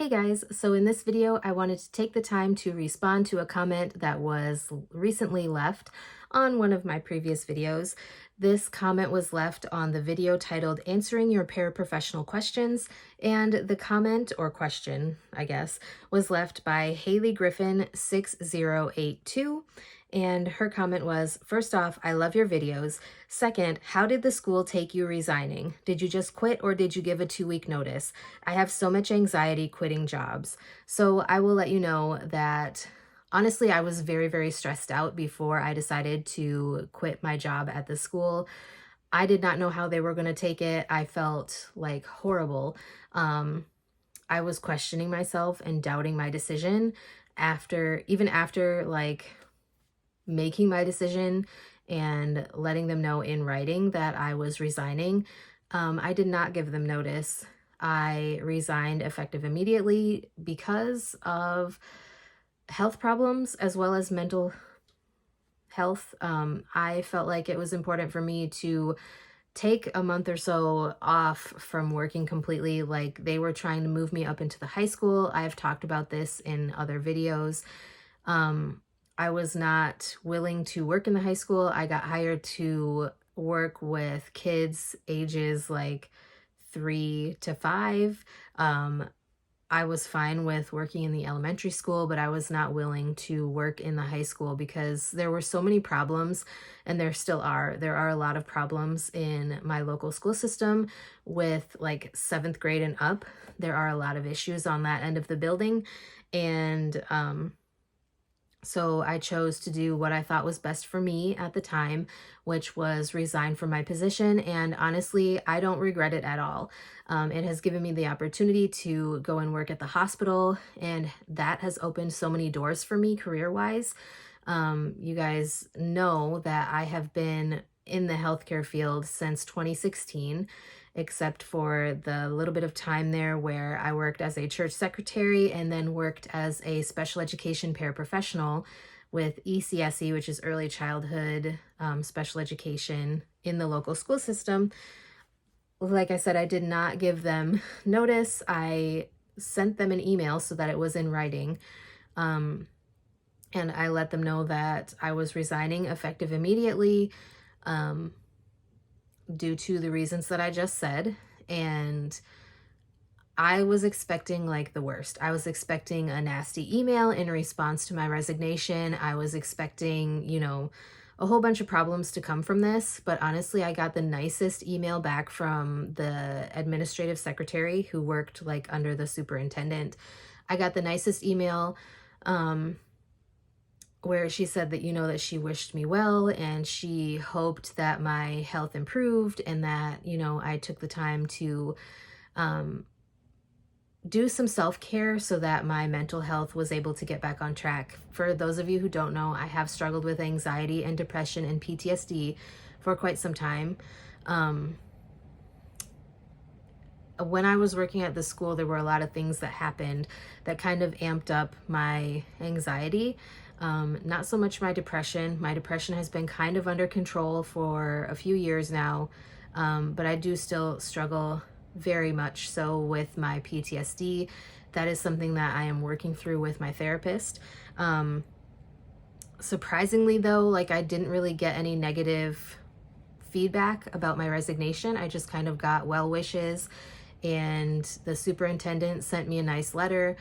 Hey guys, so in this video, I wanted to take the time to respond to a comment that was recently left on one of my previous videos. This comment was left on the video titled Answering Your Paraprofessional Questions, and the comment or question, I guess, was left by Haley Griffin 6082. And her comment was, first off, I love your videos. Second, how did the school take you resigning? Did you just quit or did you give a 2-week notice? I have so much anxiety quitting jobs. So I will let you know that honestly, I was very, very stressed out before I decided to quit my job at the school. I did not know how they were going to take it. I felt like horrible. I was questioning myself and doubting my decision even after like making my decision and letting them know in writing that I was resigning. I did not give them notice. I resigned effective immediately because of health problems as well as mental health. I felt like it was important for me to take a month or so off from working completely. Like they were trying to move me up into the high school. I've talked about this in other videos. I was not willing to work in the high school. I got hired to work with kids ages like 3 to 5. I was fine with working in the elementary school, but I was not willing to work in the high school because there were so many problems, and there still are. There are a lot of problems in my local school system with like 7th grade and up. There are a lot of issues on that end of the building, and so I chose to do what I thought was best for me at the time, which was resign from my position. And honestly, I don't regret it at all. It has given me the opportunity to go and work at the hospital, and that has opened so many doors for me career-wise. You guys know that I have been in the healthcare field since 2016, except for the little bit of time there where I worked as a church secretary and then worked as a special education paraprofessional with ECSE, which is early childhood special education in the local school system. Like I said, I did not give them notice. I sent them an email so that it was in writing. And I let them know that I was resigning effective immediately. Due to the reasons that I just said. And I was expecting like the worst. I was expecting a nasty email in response to my resignation. I was expecting, a whole bunch of problems to come from this. But honestly, I got the nicest email back from the administrative secretary who worked like under the superintendent. I got the nicest email where she said that, that she wished me well and she hoped that my health improved and that, I took the time to do some self-care so that my mental health was able to get back on track. For those of you who don't know, I have struggled with anxiety and depression and PTSD for quite some time. When I was working at the school, there were a lot of things that happened that kind of amped up my anxiety. Not so much my depression. My depression has been kind of under control for a few years now, but I do still struggle very much so with my PTSD. That is something that I am working through with my therapist. Surprisingly though, like I didn't really get any negative feedback about my resignation. I just kind of got well wishes, and the superintendent sent me a nice letter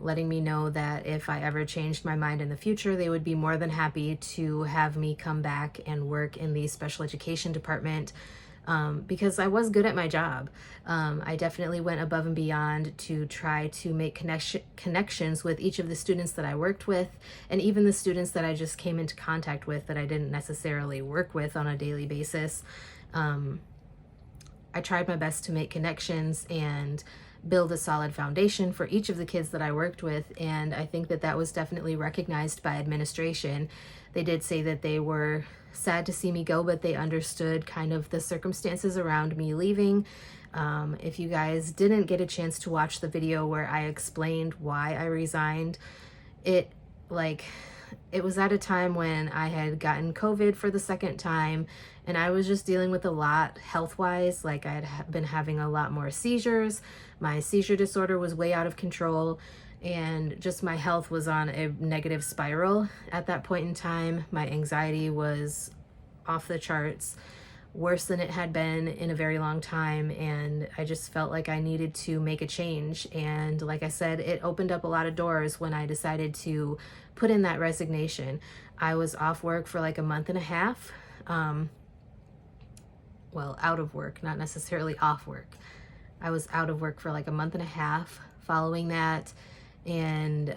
letting me know that if I ever changed my mind in the future, they would be more than happy to have me come back and work in the special education department because I was good at my job. I definitely went above and beyond to try to make connections with each of the students that I worked with, and even the students that I just came into contact with that I didn't necessarily work with on a daily basis. I tried my best to make connections and build a solid foundation for each of the kids that I worked with, and I think that that was definitely recognized by administration. They did say that they were sad to see me go, but they understood kind of the circumstances around me leaving. If you guys didn't get a chance to watch the video where I explained why I resigned, it it was at a time when I had gotten COVID for the second time, and I was just dealing with a lot health-wise. Like, I had been having a lot more seizures. My seizure disorder was way out of control, and just my health was on a negative spiral at that point in time. My anxiety was off the charts, worse than it had been in a very long time, and I just felt like I needed to make a change. And like I said, it opened up a lot of doors when I decided to put in that resignation. I was off work for like a month and a half. Well, out of work, not necessarily off work. I was out of work for like a month and a half following that, and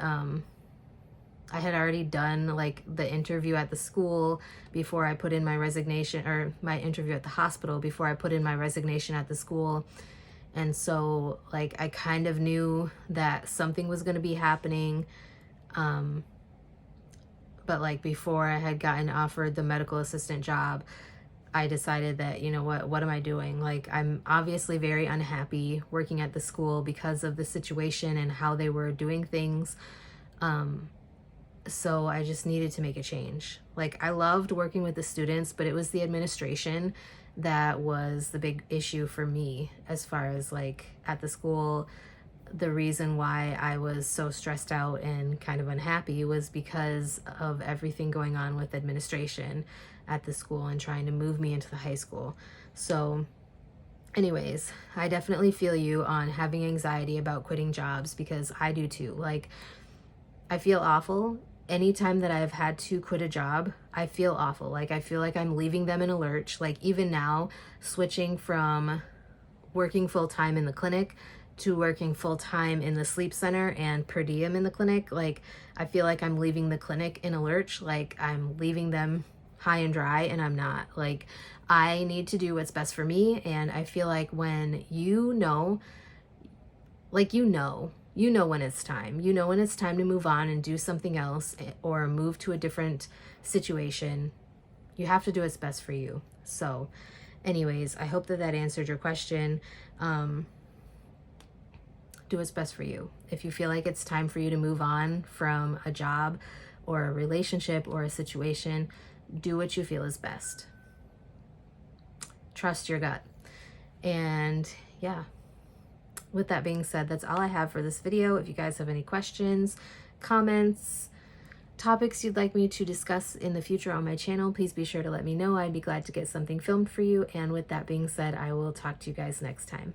I had already done like the interview at the school before I put in my resignation, or my interview at the hospital before I put in my resignation at the school. And so like I kind of knew that something was going to be happening. But like before I had gotten offered the medical assistant job, I decided that, you know what am I doing? Like, I'm obviously very unhappy working at the school because of the situation and how they were doing things. So I just needed to make a change. Like, I loved working with the students, but it was the administration that was the big issue for me as far as like at the school. The reason why I was so stressed out and kind of unhappy was because of everything going on with administration at the school and trying to move me into the high school. So anyways, I definitely feel you on having anxiety about quitting jobs, because I do too. Like, I feel awful. Anytime that I've had to quit a job, I feel awful. Like, I feel like I'm leaving them in a lurch. Like, even now, switching from working full-time in the clinic to working full-time in the sleep center and per diem in the clinic, like, I feel like I'm leaving the clinic in a lurch. Like, I'm leaving them high and dry, and I'm not. Like, I need to do what's best for me, and I feel like when you know, like, you know when it's time. You know when it's time to move on and do something else, or move to a different situation. You have to do what's best for you. So anyways, I hope that answered your question. Do what's best for you. If you feel like it's time for you to move on from a job or a relationship or a situation, do what you feel is best. Trust your gut. And yeah, with that being said, that's all I have for this video. If you guys have any questions, comments, topics you'd like me to discuss in the future on my channel, please be sure to let me know. I'd be glad to get something filmed for you. And with that being said, I will talk to you guys next time.